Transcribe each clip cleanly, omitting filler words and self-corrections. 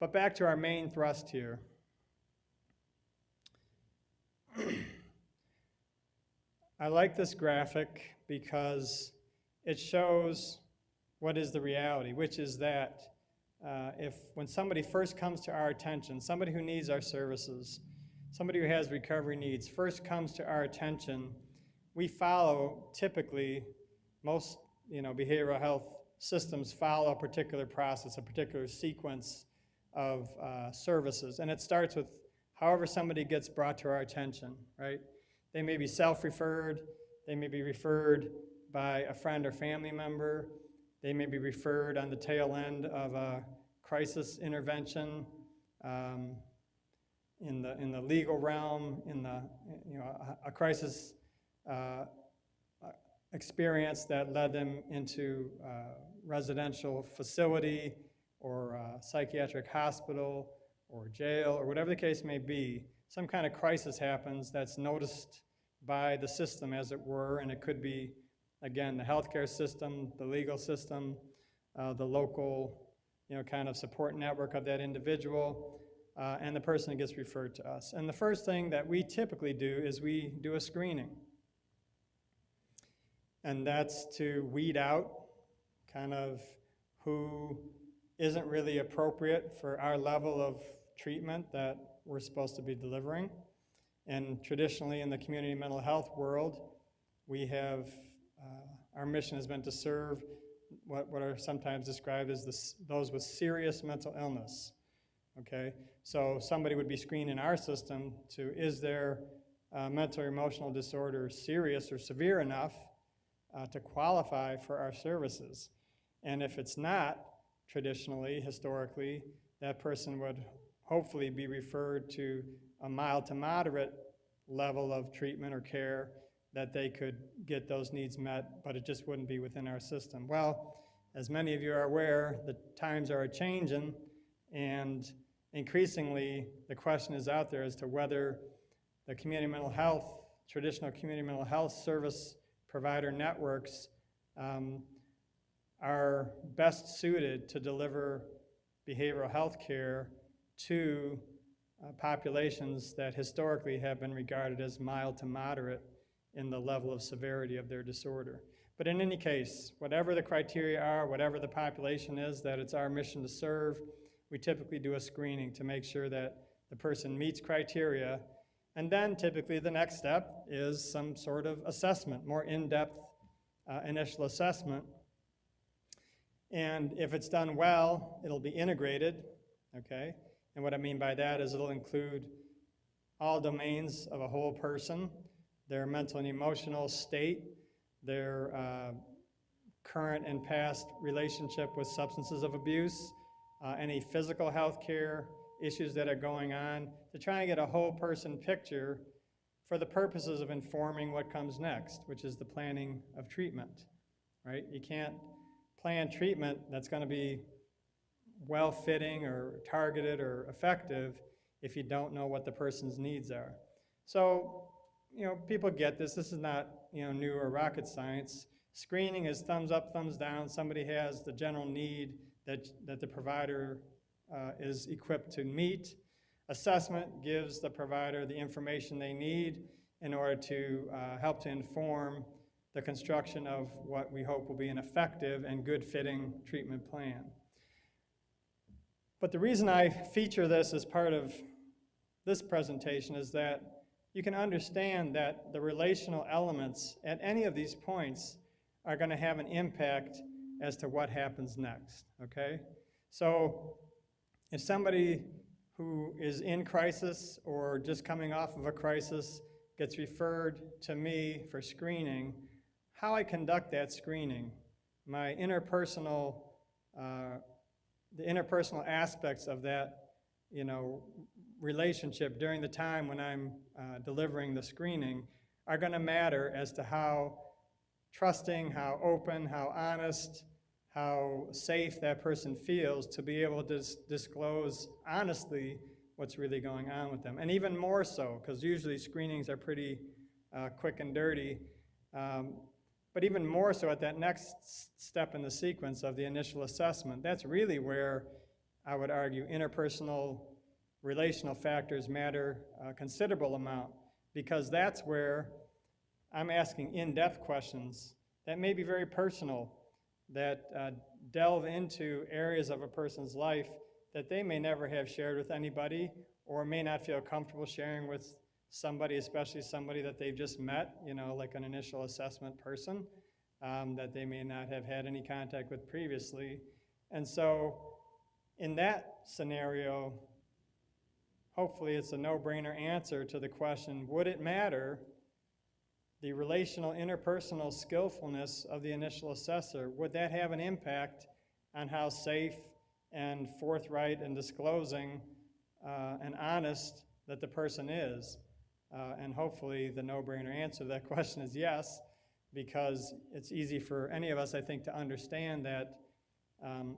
But back to our main thrust here. I like this graphic because it shows what is the reality, which is that when somebody first comes to our attention, somebody who needs our services, somebody who has recovery needs, first comes to our attention, we follow, typically, most behavioral health systems follow a particular process, a particular sequence of services. And it starts with however somebody gets brought to our attention, right? They may be self-referred, they may be referred by a friend or family member, they may be referred on the tail end of a crisis intervention in the legal realm, in a crisis experience that led them into residential facility or psychiatric hospital or jail or whatever the case may be. Some kind of crisis happens that's noticed by the system, as it were, and it could be, again, the healthcare system, the legal system, the local, kind of support network of that individual, and the person that gets referred to us. And the first thing that we typically do is we do a screening. And that's to weed out kind of who isn't really appropriate for our level of treatment that we're supposed to be delivering. And traditionally in the community mental health world, we have, our mission has been to serve what are sometimes described as those with serious mental illness, okay? So somebody would be screened in our system to, is their mental or emotional disorder serious or severe enough to qualify for our services? And if it's not, traditionally, historically, that person would hopefully be referred to a mild to moderate level of treatment or care that they could get those needs met, but it just wouldn't be within our system. Well, as many of you are aware, the times are changing, and increasingly the question is out there as to whether the community mental health, traditional community mental health service provider networks are best suited to deliver behavioral health care to populations that historically have been regarded as mild to moderate in the level of severity of their disorder. But in any case, whatever the criteria are, whatever the population is that it's our mission to serve, we typically do a screening to make sure that the person meets criteria. And then typically the next step is some sort of assessment, more in-depth initial assessment. And if it's done well, it'll be integrated, okay? And what I mean by that is it'll include all domains of a whole person, their mental and emotional state, their current and past relationship with substances of abuse, any physical health care issues that are going on, to try and get a whole person picture for the purposes of informing what comes next, which is the planning of treatment, right? You can't plan treatment that's going to be well-fitting or targeted or effective if you don't know what the person's needs are. So, people get this. This is not, new or rocket science. Screening is thumbs up, thumbs down. Somebody has the general need that the provider is equipped to meet. Assessment gives the provider the information they need in order to help to inform the construction of what we hope will be an effective and good-fitting treatment plan. But the reason I feature this as part of this presentation is that you can understand that the relational elements at any of these points are going to have an impact as to what happens next, okay? So if somebody who is in crisis or just coming off of a crisis gets referred to me for screening, how I conduct that screening, my interpersonal, the interpersonal aspects of that, relationship during the time when I'm delivering the screening are going to matter as to how trusting, how open, how honest, how safe that person feels to be able to disclose honestly what's really going on with them. And even more so, because usually screenings are pretty quick and dirty, but even more so at that next step in the sequence of the initial assessment, that's really where I would argue interpersonal relational factors matter a considerable amount, because that's where I'm asking in-depth questions that may be very personal, that delve into areas of a person's life that they may never have shared with anybody, or may not feel comfortable sharing with somebody, especially somebody that they've just met, like an initial assessment person that they may not have had any contact with previously. And so in that scenario, hopefully it's a no-brainer answer to the question, would it matter the relational interpersonal skillfulness of the initial assessor? Would that have an impact on how safe and forthright and disclosing and honest that the person is? And hopefully the no-brainer answer to that question is yes, because it's easy for any of us, I think, to understand that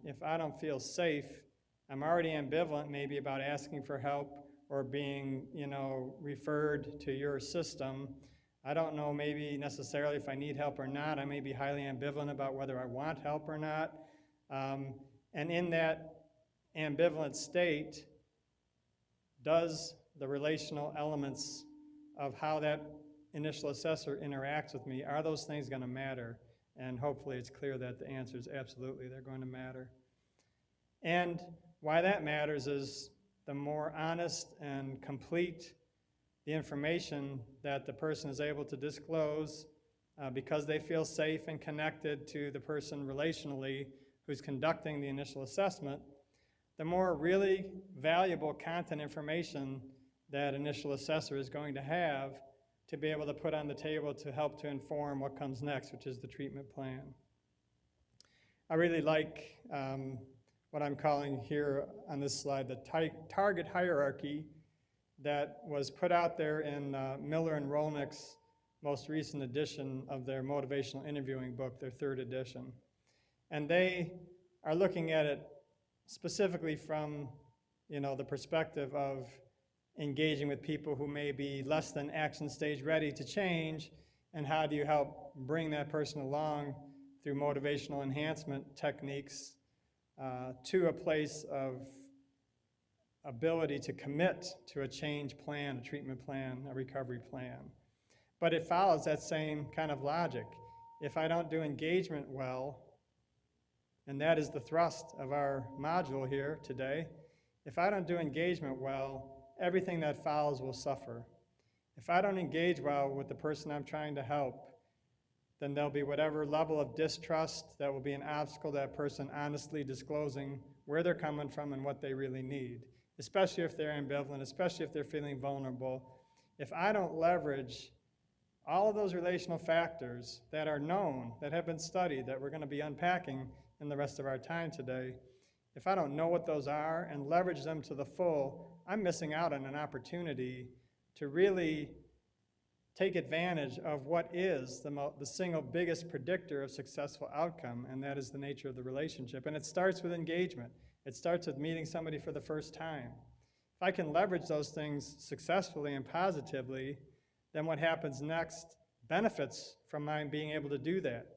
if I don't feel safe, I'm already ambivalent maybe about asking for help or being, referred to your system. I don't know maybe necessarily if I need help or not. I may be highly ambivalent about whether I want help or not. And in that ambivalent state, does the relational elements of how that initial assessor interacts with me, are those things going to matter? And hopefully it's clear that the answer is absolutely, they're going to matter. And why that matters is the more honest and complete the information that the person is able to disclose because they feel safe and connected to the person relationally who's conducting the initial assessment, the more really valuable content information that initial assessor is going to have to be able to put on the table to help to inform what comes next, which is the treatment plan. I really like what I'm calling here on this slide the target hierarchy that was put out there in Miller and Rolnick's most recent edition of their motivational interviewing book, their third edition. And they are looking at it specifically from the perspective of engaging with people who may be less than action stage ready to change, and how do you help bring that person along through motivational enhancement techniques to a place of ability to commit to a change plan, a treatment plan, a recovery plan. But it follows that same kind of logic. If I don't do engagement well, and that is the thrust of our module here today, if I don't do engagement well, everything that follows will suffer. If I don't engage well with the person I'm trying to help, then there'll be whatever level of distrust that will be an obstacle to that person honestly disclosing where they're coming from and what they really need, especially if they're ambivalent, especially if they're feeling vulnerable. If I don't leverage all of those relational factors that are known, that have been studied, that we're going to be unpacking in the rest of our time today, if I don't know what those are and leverage them to the full, I'm missing out on an opportunity to really take advantage of what is the single biggest predictor of successful outcome, and that is the nature of the relationship. And it starts with engagement. It starts with meeting somebody for the first time. If I can leverage those things successfully and positively, then what happens next benefits from my being able to do that.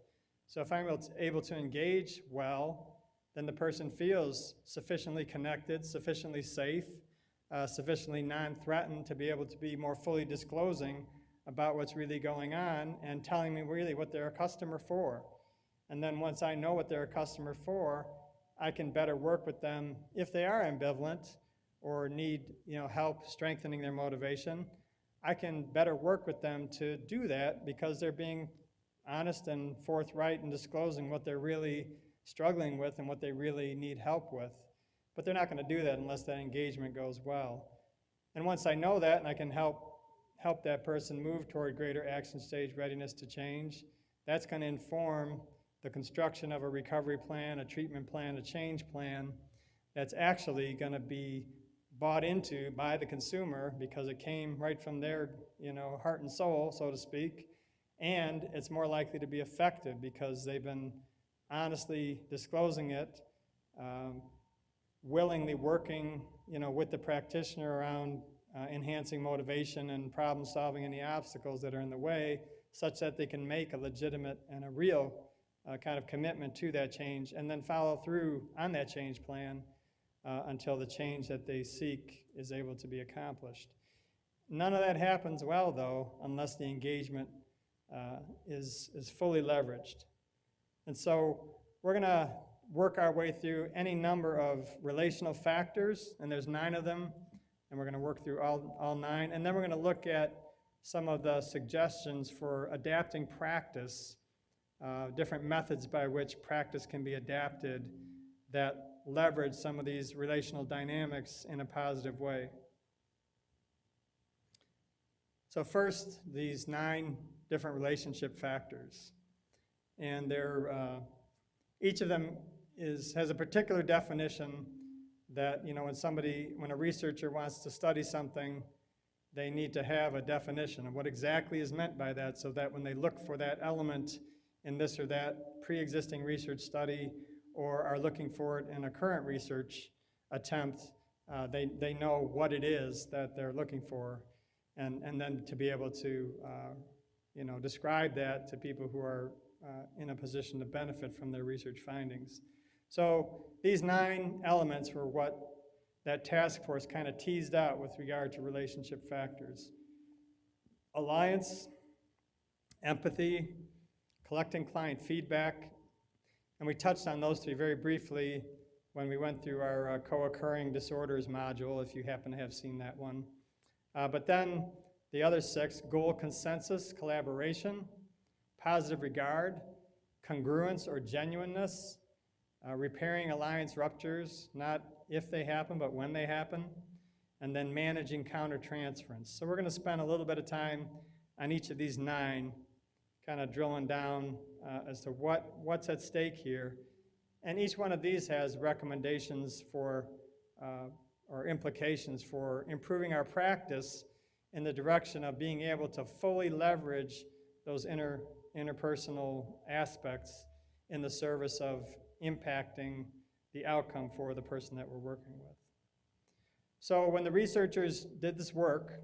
So if I'm able to engage well, then the person feels sufficiently connected, sufficiently safe, sufficiently non-threatened to be able to be more fully disclosing about what's really going on and telling me really what they're a customer for. And then once I know what they're a customer for, I can better work with them if they are ambivalent or need help strengthening their motivation. I can better work with them to do that because they're being honest and forthright and disclosing what they're really struggling with and what they really need help with. But they're not going to do that unless that engagement goes well. And once I know that and I can help that person move toward greater action stage readiness to change, that's going to inform the construction of a recovery plan, a treatment plan, a change plan that's actually going to be bought into by the consumer because it came right from their heart and soul, so to speak, and it's more likely to be effective because they've been honestly disclosing it, willingly working with the practitioner around enhancing motivation and problem solving any obstacles that are in the way, such that they can make a legitimate and a real kind of commitment to that change and then follow through on that change plan until the change that they seek is able to be accomplished. None of that happens well, though, unless the engagement is fully leveraged. And so we're going to work our way through any number of relational factors, and there's 9 of them, and we're going to work through all 9. And then we're going to look at some of the suggestions for adapting practice, different methods by which practice can be adapted that leverage some of these relational dynamics in a positive way. So first, these 9 different relationship factors. And they're, each of them has a particular definition that, when a researcher wants to study something, they need to have a definition of what exactly is meant by that, so that when they look for that element in this or that pre-existing research study or are looking for it in a current research attempt, they know what it is that they're looking for, and then to be able to describe that to people who are in a position to benefit from their research findings. So these 9 elements were what that task force kind of teased out with regard to relationship factors. Alliance, empathy, collecting client feedback, and we touched on those 3 very briefly when we went through our co-occurring disorders module, if you happen to have seen that one. But then the other 6, goal consensus, collaboration, positive regard, congruence or genuineness, repairing alliance ruptures, not if they happen, but when they happen, and then managing countertransference. So we're going to spend a little bit of time on each of these 9, kind of drilling down as to what's at stake here. And each one of these has recommendations for, or implications for improving our practice in the direction of being able to fully leverage those interpersonal aspects in the service of impacting the outcome for the person that we're working with. So when the researchers did this work,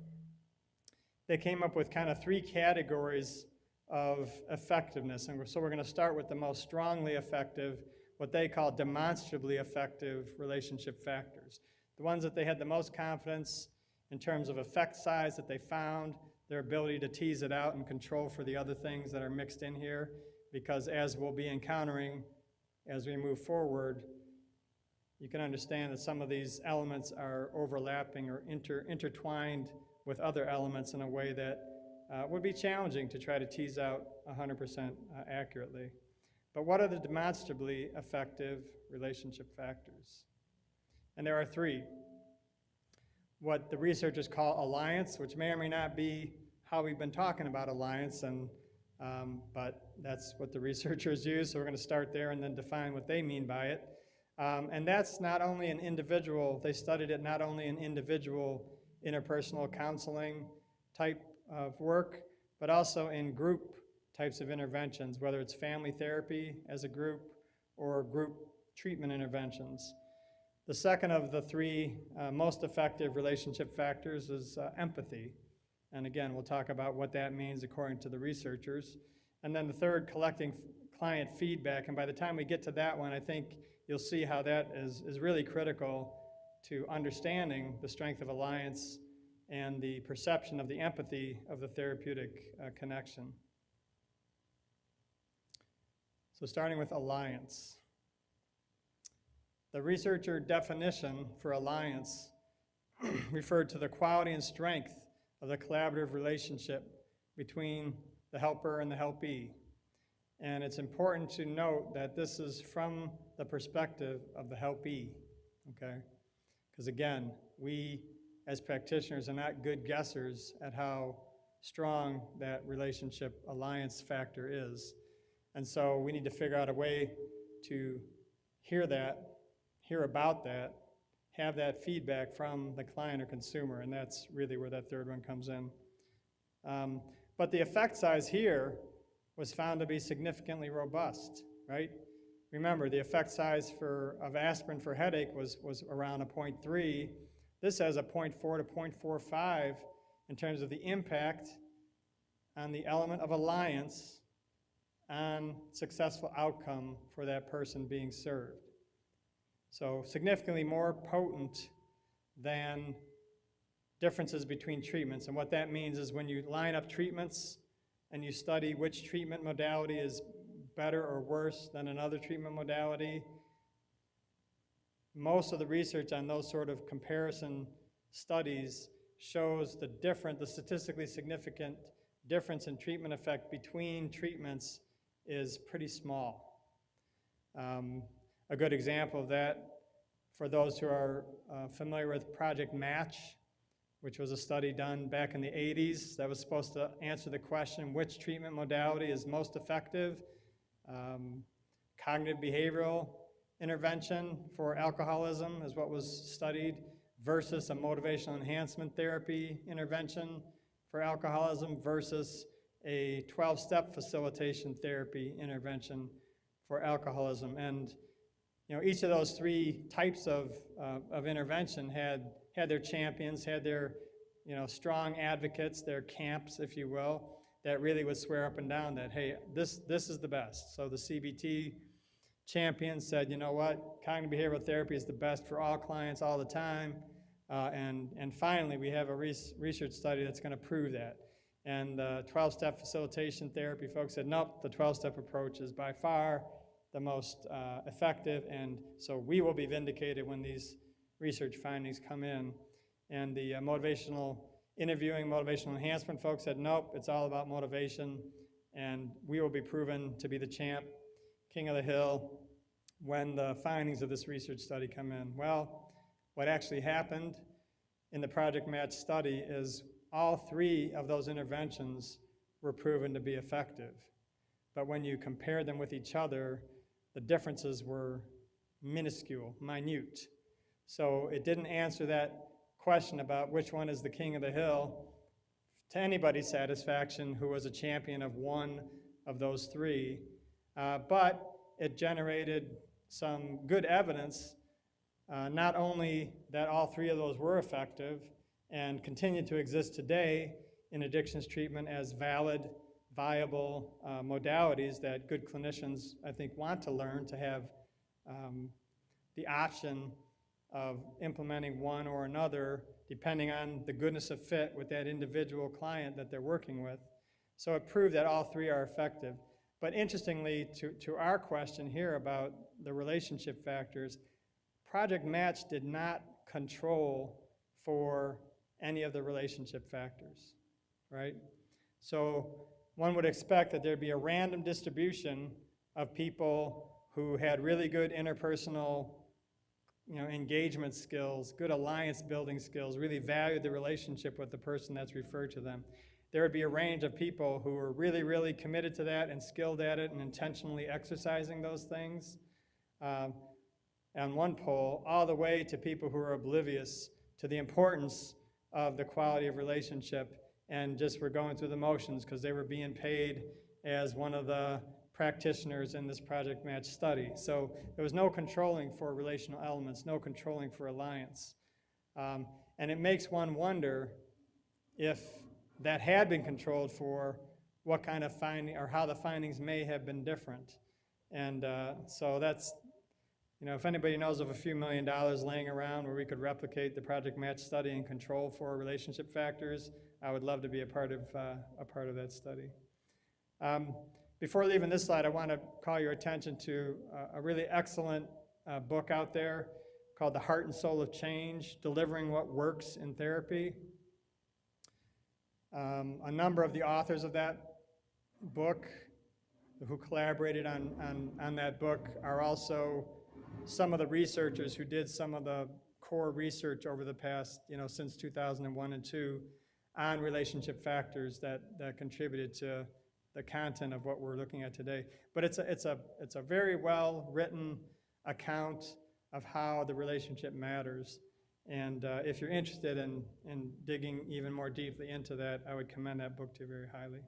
they came up with kind of 3 categories of effectiveness. And so we're going to start with the most strongly effective, what they call demonstrably effective relationship factors. The ones that they had the most confidence in terms of effect size that they found, their ability to tease it out and control for the other things that are mixed in here, because as we'll be encountering as we move forward, you can understand that some of these elements are overlapping or intertwined with other elements in a way that would be challenging to try to tease out 100% accurately. But what are the demonstrably effective relationship factors? And there are 3. What the researchers call alliance, which may or may not be how we've been talking about alliance, but that's what the researchers use, so we're going to start there and then define what they mean by it. And that's not only an individual, they studied it not only in individual interpersonal counseling type of work, but also in group types of interventions, whether it's family therapy as a group or group treatment interventions. The second of the 3 most effective relationship factors is empathy. And again, we'll talk about what that means according to the researchers. And then the third, collecting client feedback. And by the time we get to that one, I think you'll see how that is really critical to understanding the strength of alliance and the perception of the empathy of the therapeutic connection. So starting with alliance. The researcher definition for alliance referred to the quality and strength of the collaborative relationship between the helper and the helpee. And it's important to note that this is from the perspective of the helpee, okay? Because again, we as practitioners are not good guessers at how strong that relationship alliance factor is. And so we need to figure out a way to hear about that, have that feedback from the client or consumer, and that's really where that third one comes in. But the effect size here was found to be significantly robust, right? Remember, the effect size of aspirin for headache was around a 0.3. This has a 0.4 to 0.45 in terms of the impact on the element of alliance on successful outcome for that person being served. So significantly more potent than differences between treatments. And what that means is when you line up treatments and you study which treatment modality is better or worse than another treatment modality, most of the research on those sort of comparison studies shows the statistically significant difference in treatment effect between treatments is pretty small. A good example of that, for those who are familiar with Project Match, which was a study done back in the 80s that was supposed to answer the question, which treatment modality is most effective? Cognitive behavioral intervention for alcoholism is what was studied versus a motivational enhancement therapy intervention for alcoholism versus a 12-step facilitation therapy intervention for alcoholism. And each of those three types of intervention had their champions, had their strong advocates, their camps, if you will, that really would swear up and down that, hey, this is the best. So the CBT champions said, you know what, cognitive behavioral therapy is the best for all clients all the time. And finally, we have a research study that's going to prove that. And the 12-step facilitation therapy folks said, nope, the 12-step approach is by far the most effective, and so we will be vindicated when these research findings come in. And the motivational enhancement folks said, nope, it's all about motivation, and we will be proven to be the champ, king of the hill, when the findings of this research study come in. Well, what actually happened in the Project Match study is all three of those interventions were proven to be effective. But when you compare them with each other, the differences were minuscule, minute. So it didn't answer that question about which one is the king of the hill to anybody's satisfaction who was a champion of one of those three. But it generated some good evidence, not only that all three of those were effective and continue to exist today in addictions treatment as valid, viable modalities that good clinicians, I think, want to learn to have the option of implementing one or another depending on the goodness of fit with that individual client that they're working with. So it proved that all three are effective. But interestingly, to our question here about the relationship factors, Project Match did not control for any of the relationship factors, right? So one would expect that there'd be a random distribution of people who had really good interpersonal engagement skills, good alliance building skills, really valued the relationship with the person that's referred to them. There would be a range of people who were really, really committed to that and skilled at it and intentionally exercising those things on one pole, all the way to people who are oblivious to the importance of the quality of relationship and just were going through the motions because they were being paid as one of the practitioners in this Project Match study. So there was no controlling for relational elements, no controlling for alliance. And it makes one wonder if that had been controlled for, what kind of finding, or how the findings may have been different. And so that's, if anybody knows of a few $1 million laying around where we could replicate the Project Match study and control for relationship factors, I would love to be a part of that study. Before leaving this slide, I want to call your attention to a really excellent book out there called The Heart and Soul of Change, Delivering What Works in Therapy. A number of the authors of that book who collaborated on that book are also some of the researchers who did some of the core research over the past, since 2001 and 2 on relationship factors that contributed to the content of what we're looking at today. But it's a very well written account of how the relationship matters. And if you're interested in digging even more deeply into that, I would commend that book to you very highly.